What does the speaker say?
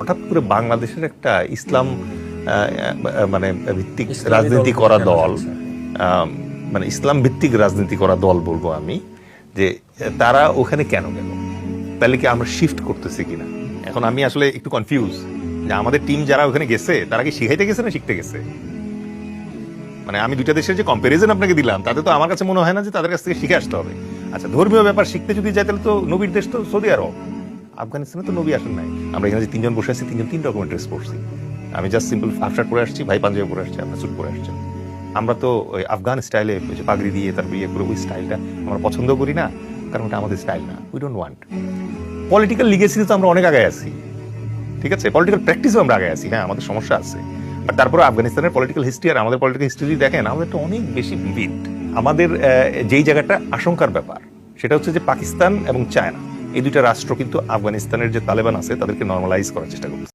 হঠাৎ করে বাংলাদেশের একটা ইসলাম মানে ভিত্তিক রাজনীতি করা দল, মানে ইসলাম ভিত্তিক রাজনীতি করা দল বলবো আমি, যে তারা ওখানে কেন গেল? তাহলে কি আমরা শিফট করতেছি কিনা? এখন আমি আসলে একটু কনফিউজ যে আমাদের টিম যারা ওখানে গেছে তারা কি শিখাইতে গেছে না শিখতে গেছে? মানে আমি দুইটা দেশের যে কম্পারিজন আপনাকে দিলাম তাতে তো আমার কাছে মনে হয় না যে তাদের কাছ থেকে শিখে আসতে হবে। আচ্ছা, ধর্মীয় ব্যাপার শিখতে যদি যায় তাহলে তো নবীর দেশ তো সৌদি আরব, আফগানিস্তানে তো নবী আসেন নাই। আমরা এখানে যে তিনজন বসে আছি, তিনজন তিন রকমের ড্রেস পরছি। আমি জাস্ট সিম্পল হাফ শার্ট পরে আসছি, ভাই পাঞ্জাবি পরে আসছে, আপনার স্যুট পরে আসছেন। আমরা তো ওই আফগান স্টাইলে পাগড়ি দিয়ে তারপর ইয়ে করে ওই স্টাইলটা আমরা পছন্দ করি না, কারণ ওটা আমাদের স্টাইল না। We don't want. পলিটিক্যাল লিগেসিতে তো আমরা অনেক আগে আছি, ঠিক আছে, পলিটিক্যাল প্র্যাকটিসও আমরা আগে আছি, হ্যাঁ আমাদের সমস্যা আছে। বাট তারপরে আফগানিস্তানের পলিটিক্যাল হিস্ট্রি আর আমাদের পলিটিক্যাল হিস্ট্রি যদি দেখেন, আমাদের তো অনেক বেশি বিবিধ। আমাদের যেই জায়গাটা আশঙ্কার ব্যাপার সেটা হচ্ছে যে পাকিস্তান এবং চায়না, এই দুইটা রাষ্ট্র কিন্তু আফগানিস্তানের যে তালেবান আছে তাদেরকে নর্মালাইজ করার চেষ্টা করছে।